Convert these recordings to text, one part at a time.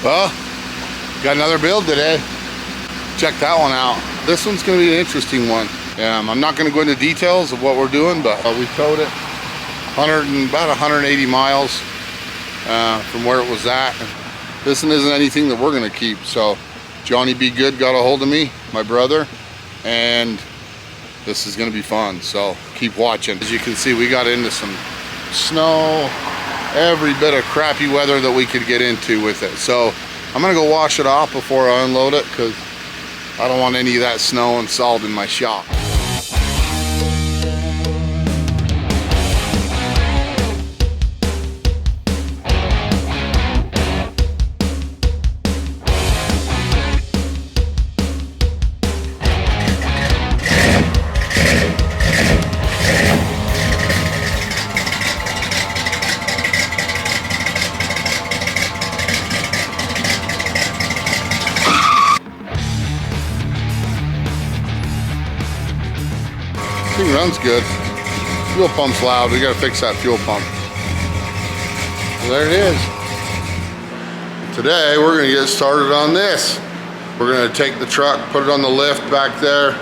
Well, got another build today. Check that one out. This one's gonna be an interesting one. I'm not gonna go into details of what we're doing, but we towed it about 180 miles from where it was at. This one isn't anything that we're gonna keep. So Johnny Be Good got a hold of me, my brother, and this is gonna be fun. So keep watching. As you can see, we got into some snow, every bit of crappy weather that we could get into with it. So I'm gonna go wash it off before I unload it, because I don't want any of that snow and salt in my shop. Thing runs good. Fuel pump's loud. We gotta fix that fuel pump. So there it is. Today we're gonna get started on this. We're gonna take the truck, put it on the lift back there,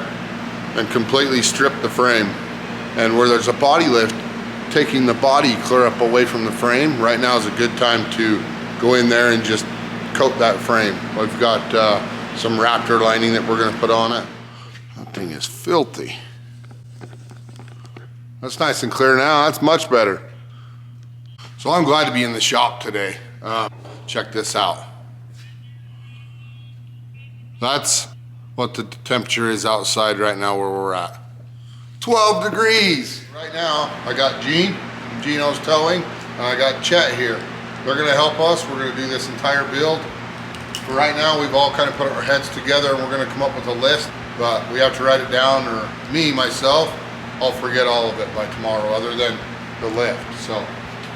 and completely strip the frame. And where there's a body lift, taking the body clear up away from the frame, right now is a good time to go in there and just coat that frame. We've got some Raptor lining that we're gonna put on it. That thing is filthy. That's nice and clear now. That's much better. So I'm glad to be in the shop today. Check this out. That's what the temperature is outside right now where we're at. 12 degrees. Right now, I got Gene from Gino's Towing, and I got Chet here. They're gonna help us. We're gonna do this entire build. For right now, we've all kind of put our heads together and we're gonna come up with a list, but we have to write it down, or me, myself, I'll forget all of it by tomorrow, other than the lift. So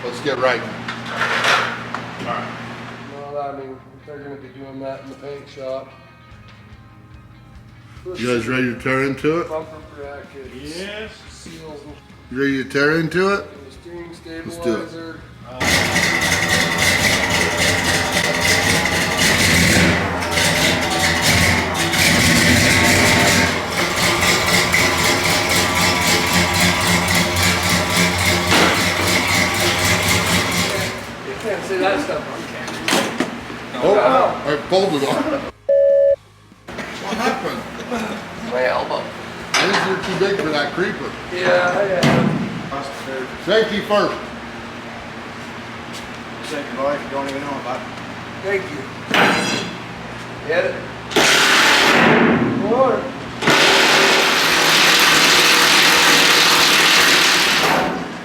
let's get right. All right. Well, I mean, they're going to be doing that in the paint shop. You guys ready to tear into it? Bumper brackets. Yes. Seals. You ready to tear into it? The steering Let's do it. stabilizer. Say that stuff on camera. Oh, I pulled it off. What happened? My elbow. I think you're too big for that creeper. Yeah, I am. Safety first. Say goodbye if you don't even know about it. Thank you. Get it? More.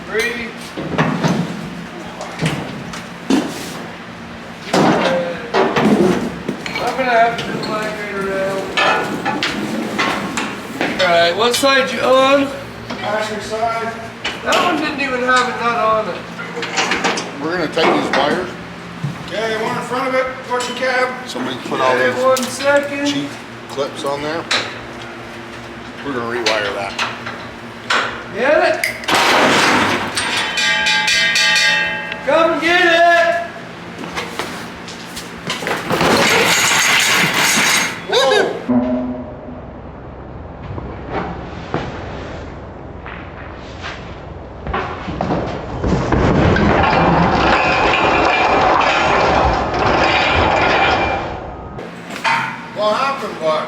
3. I'm gonna have to do the migrator rail. Alright, what side you on? Passenger side. That one didn't even have a nut on it. We're gonna take these wires. Okay, one in front of it, push the cab. Somebody put all Wait these 1 second. cheap clips on there. We're gonna rewire that. Get it? Come and get it! What happened, bud?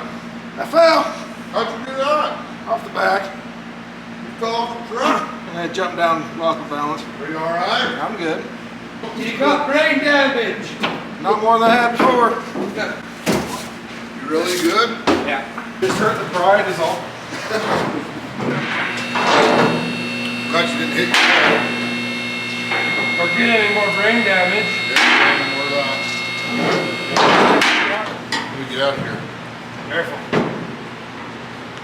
I fell How'd you do that? off the back. You fell off the truck? And I jumped down, lost my balance. Are you alright? I'm good. You got brain damage. Not more than I had before. You really good? Yeah. Just hurt the pride is all. Glad you didn't hit your Or get any more brain damage. Let me get out of here. Careful.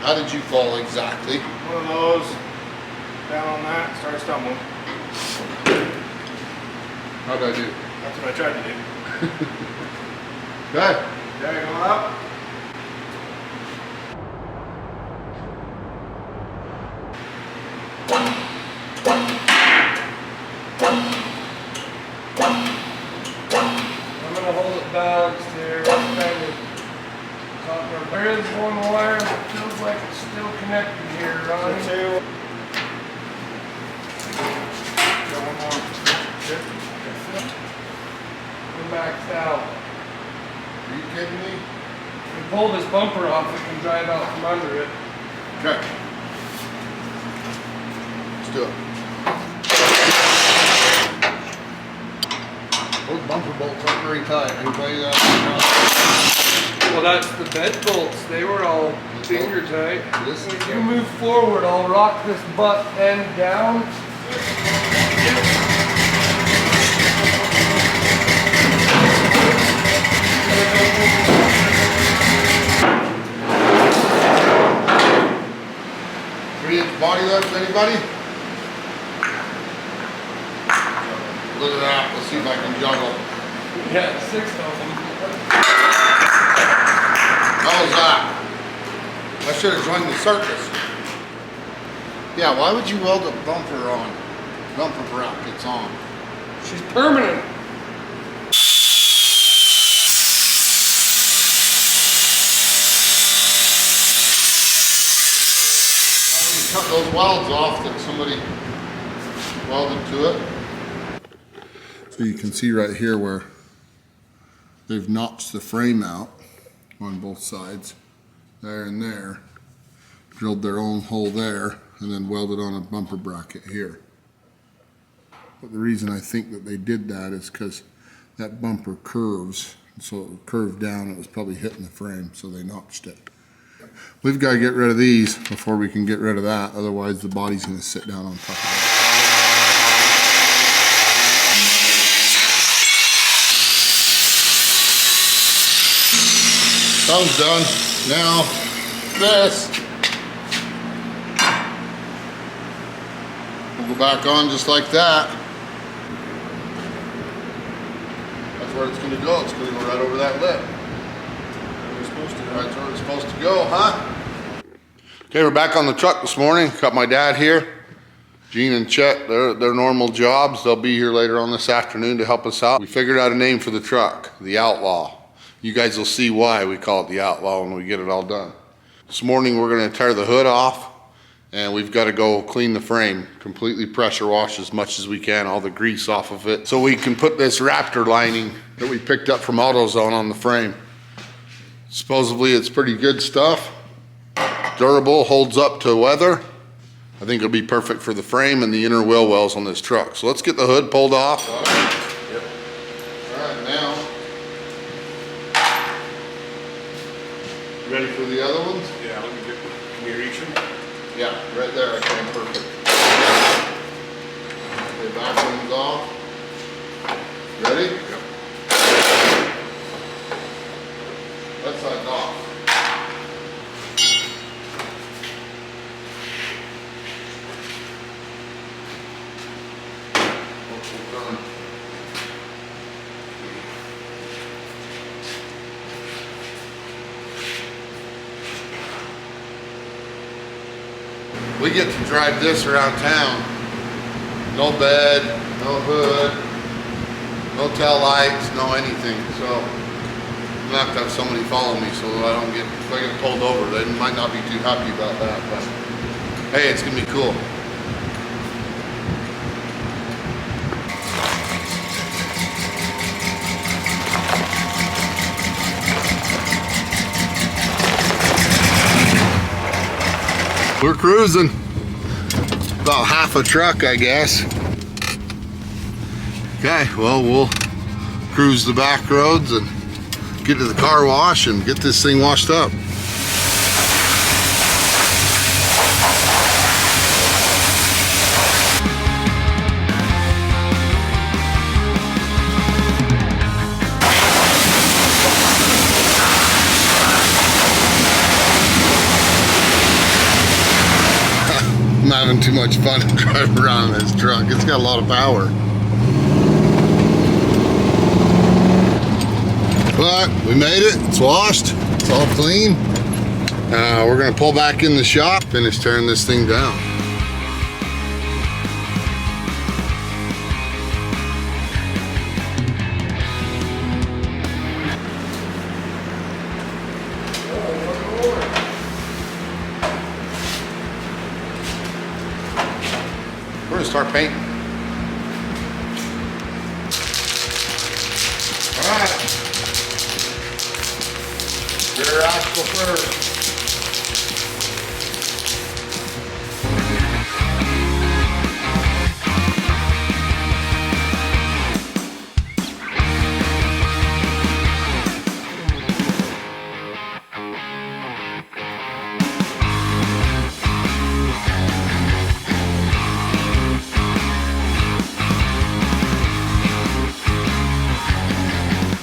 How did you fall exactly? One of those. Down on that, started stumbling. How'd I do? That's what I tried to do. Good. There you go up. I'm gonna hold it down pull this bumper off, it can drive out from under it. Okay. Let's do it. Those bumper bolts aren't very tight. Anybody Well, that's the bed bolts. They were all finger tight. This If you move forward, I'll rock this butt end down. Body lift, anybody? Look at that. Let's see if I can juggle. Yeah, 6 of them. How was that? I should have joined the circus. Yeah, why would you weld a bumper on? Bumper brackets on. She's permanent. Cut those welds off that somebody welded to it. So you can see right here where they've notched the frame out on both sides, there and there, drilled their own hole there, and then welded on a bumper bracket here. But the reason I think that they did that is because that bumper curves, so it curved down, it was probably hitting the frame, so they notched it. We've got to get rid of these before we can get rid of that, otherwise the body's going to sit down on top of it. Thumb's done. Now this. We'll go back on just like that. That's where it's going to go. It's going to go right over that lip. That's where it's supposed to go, huh? Okay, we're back on the truck this morning. Got my dad here. Gene and Chet, their normal jobs. They'll be here later on this afternoon to help us out. We figured out a name for the truck, the Outlaw. You guys will see why we call it the Outlaw when we get it all done. This morning we're gonna tear the hood off and we've got to go clean the frame, completely pressure wash as much as we can, all the grease off of it, so we can put this Raptor lining that we picked up from AutoZone on the frame. Supposedly it's pretty good stuff, durable, holds up to weather. I think it'll be perfect for the frame and the inner wheel wells on this truck. So let's get the hood pulled off. Yep. All right, now, ready for the other ones? Yeah, let me get, can you reach them? Yeah, right there, I can, perfect. The back one's off. Ready? Yep. That side's off. We get to drive this around town. No bed, no hood, no tail lights, no anything. So I'm gonna have to have somebody follow me so that I don't get, if I get pulled over, they might not be too happy about that, but hey, it's gonna be cool. We're cruising. About half a truck, I guess. Okay, well, we'll cruise the back roads and get to the car wash and get this thing washed up. I'm having too much fun driving around in this truck. It's got a lot of power. But we made it, it's washed, it's all clean. We're gonna pull back in the shop, finish tearing this thing down. We're gonna start painting. All right. Rear axle first.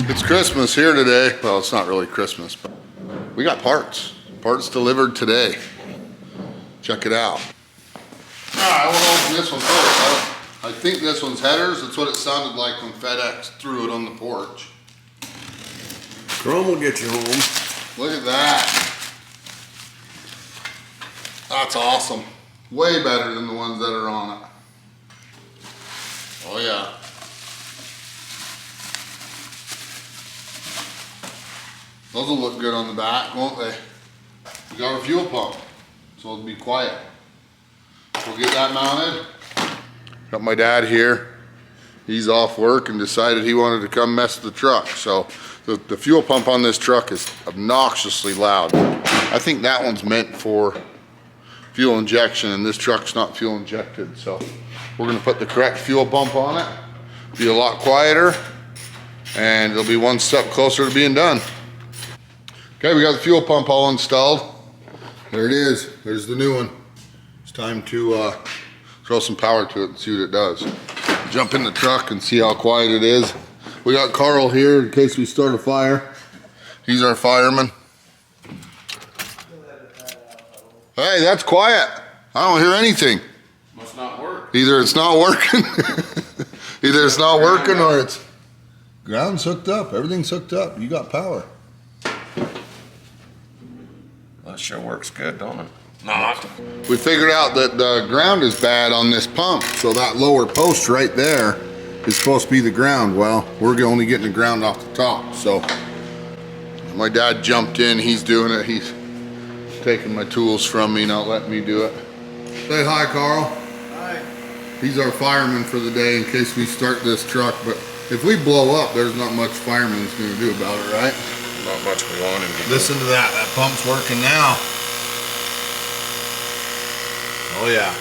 It's Christmas here today. Well, it's not really Christmas, but we got parts. Parts delivered today. Check it out. All right, I want to open this one first. I think this one's headers. That's what it sounded like when FedEx threw it on the porch. Chrome will get you home. Look at that. That's awesome. Way better than the ones that are on it. Oh yeah. Those will look good on the back, won't they? We got our fuel pump, so it'll be quiet. We'll get that mounted. Got my dad here. He's off work and decided he wanted to come mess with the truck. So the fuel pump on this truck is obnoxiously loud. I think that one's meant for fuel injection, and this truck's not fuel injected. So we're gonna put the correct fuel pump on it. Be a lot quieter, and it'll be one step closer to being done. Okay, we got the fuel pump all installed. There it is. There's the new one. It's time to throw some power to it and see what it does. Jump in the truck and see how quiet it is. We got Carl here in case we start a fire. He's our fireman. Hey, that's quiet. I don't hear anything. Must not work. Either it's not working, either it's not working or it's... Ground's hooked up. Everything's hooked up. You got power. That sure works good, don't it? Not. We figured out that the ground is bad on this pump, so that lower post right there is supposed to be the ground. Well, we're only getting the ground off the top, so my dad jumped in. He's doing it. He's taking my tools from me, not letting me do it. Say hi, Carl. Hi. He's our fireman for the day in case we start this truck, but if we blow up, there's not much fireman's gonna do about it, right? Not much we want him to do. Listen to that. That pump's working now. Oh yeah.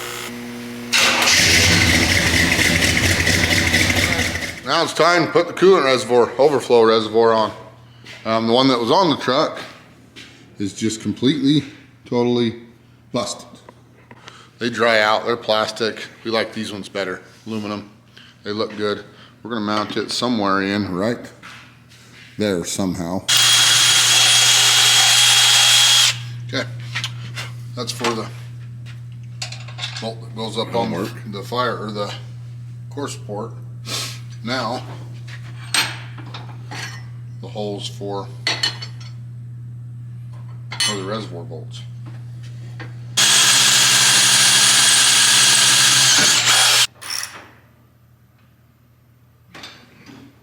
Now it's time to put the coolant reservoir, overflow reservoir on. The one that was on the truck is just completely, totally busted. They dry out, they're plastic. We like these ones better, aluminum. They look good. We're gonna mount it somewhere in, right there somehow. Okay, that's for the bolt that goes up on the fire or the core support. Now, the holes for the reservoir bolts.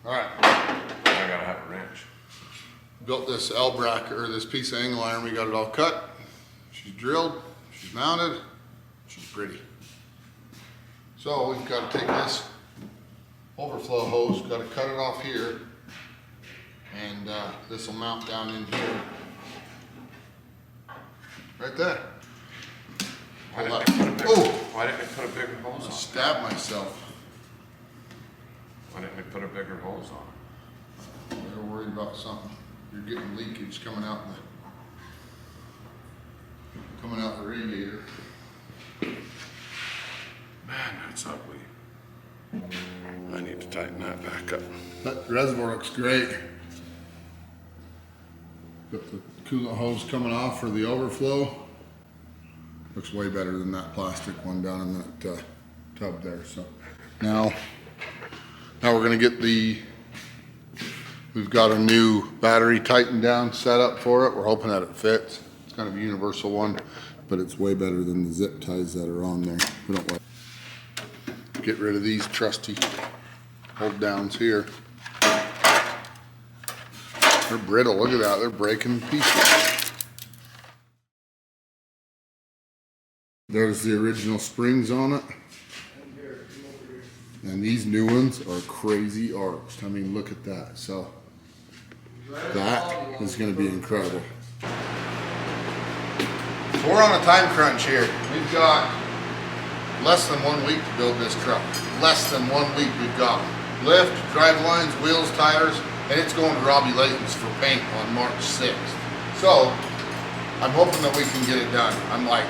All right. I gotta have a wrench. Built this L bracket or this piece of angle iron. We got it all cut. She's drilled. She's mounted. She's pretty. So we've got to take this overflow hose. Got to cut it off here, and this will mount down in here, right there. Why didn't they put a bigger hose on? Stab myself. Why didn't they put a bigger hose on? They're worried about something. You're getting leakage coming out the radiator. Man, that's ugly. I need to tighten that back up. That reservoir looks great. Got the coolant hose coming off for the overflow. Looks way better than that plastic one down in that tub there. So now we're gonna get we've got a new battery tightened down set up for it. We're hoping that it fits. It's kind of a universal one, but it's way better than the zip ties that are on there. We don't like. Get rid of these trusty hold downs here. They're brittle, look at that, they're breaking to pieces. There's the original springs on it. And these new ones are crazy arched. I mean, look at that. So that is gonna be incredible. So we're on a time crunch here. We've got less than 1 week to build this truck. Less than 1 week we've got. Lift, drive lines, wheels, tires, and it's going to Robby Layton's for paint on March 6th. So I'm hoping that we can get it done. I'm like,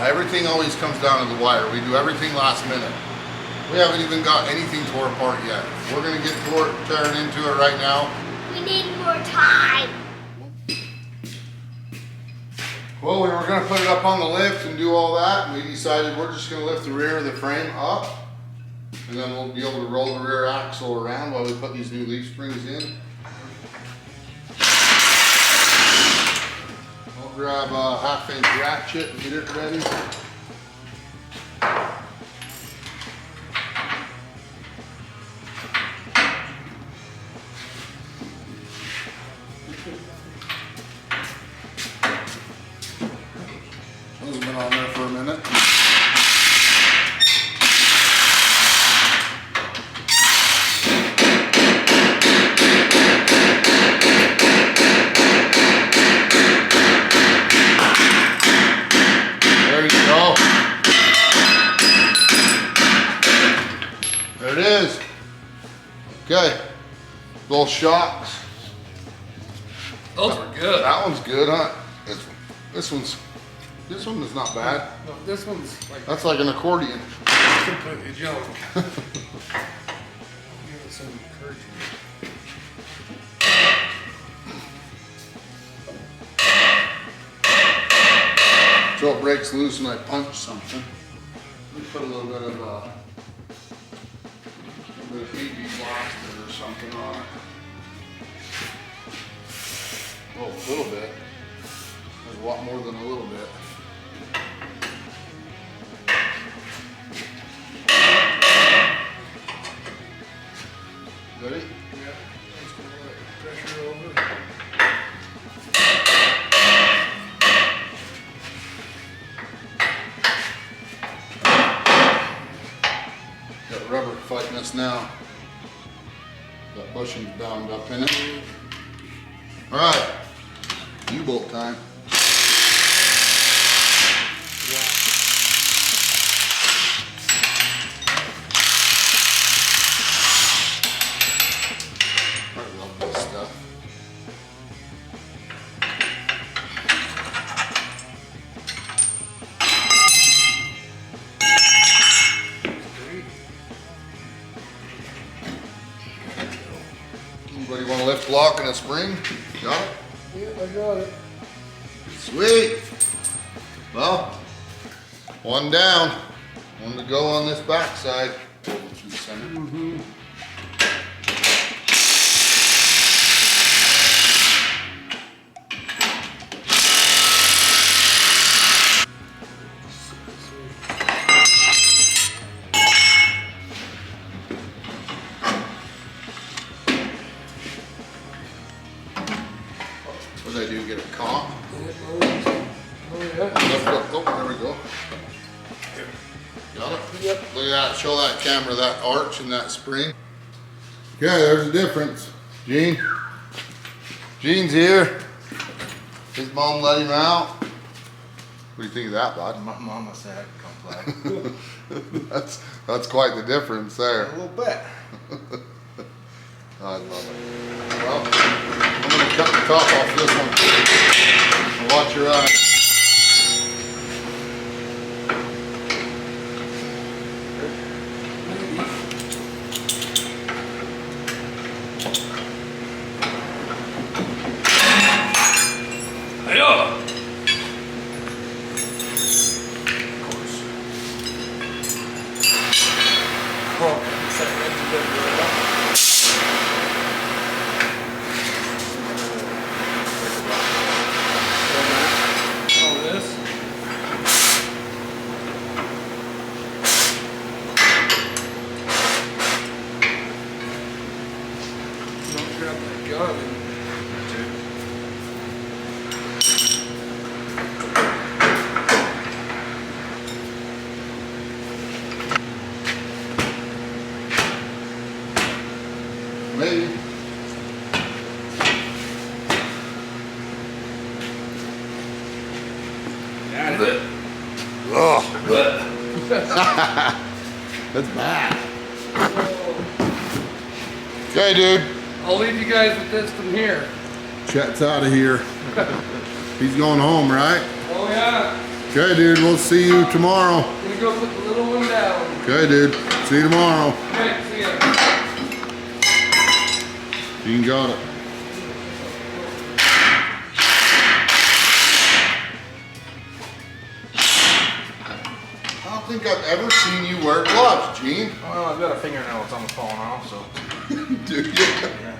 everything always comes down to the wire. We do everything last minute. We haven't even got anything tore apart yet. We're gonna get tearing into it right now. We need more time. Well, we were gonna put it up on the lift and do all that, and we decided we're just gonna lift the rear of the frame up, and then we'll be able to roll the rear axle around while we put these new leaf springs in. I'll grab a 1/2 inch ratchet and get it ready. Those have been on there for a minute. There you go. There it is. Okay. Little shocks. Those are good. That one's good, huh? This one is not bad. No, this one's like That's like an accordion. completely junk. Give it some encouragement. So it breaks loose and I punch something. Let me put a little bit of PB blaster or something on it. Oh, a little bit. There's a lot more than a little bit. Ready? Yeah. Just gonna let pressure over. Got rubber fighting us now. That bushing's bound up in it. All right, U-bolt time. I love this stuff. Anybody want a lift block and a spring? Got it? Yeah, I got it. Sweet. Well, one down. One to go on this backside. Pull it through the center. What did I do? Get a comp? Oh yeah. Lift up. Oh, there we go. Got it? Yep. Look at that. Show that camera that arch and that spring. Okay, there's the difference. Gene. Gene's here. His mom let him out. What do you think of that, bud? My mama said I could come play. That's quite the difference there. A little bit. I love it. Well, I'm going to cut the top off this one. Watch your eyes. Yeah. Oh, this? Don't grab that gun. Maybe. That's bad. Okay, dude. I'll leave you guys with this from here. Chet's out of here. He's going home, right? Oh yeah. Okay, dude. We'll see you tomorrow. Gonna go put the little one down. Okay, dude. See you tomorrow. Okay, see ya. You got it. I don't think I've ever seen you wear gloves, Gene. Well, I've got a fingernail that's almost falling off, so. Dude, Yeah.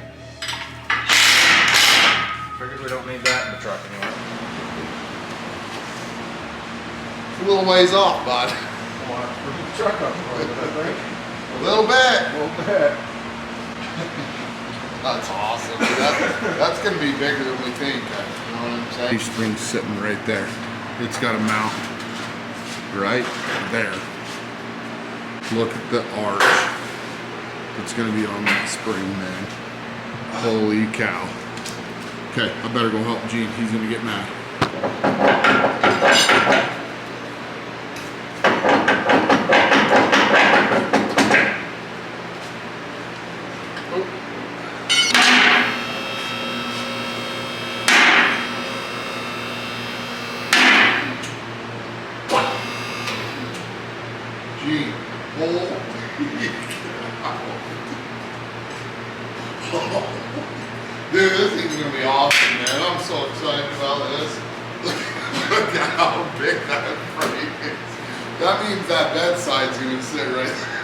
Figured we don't need that in the truck anyway. it's a little ways off, bud. Well, that's pretty the truck up a little bit, I think. A little bit. A little bit. That's awesome. That's gonna be bigger than we think. You know what I'm saying? These things sitting right there. It's got a mount right there. Look at the arch. It's gonna be on that spring, man. Holy cow. Okay, I better go help Gene. He's gonna get mad. Gene, holy dude, this thing's gonna be awesome, man. I'm so excited about this. Look at how big that frame is. That means that bedside's gonna sit right there.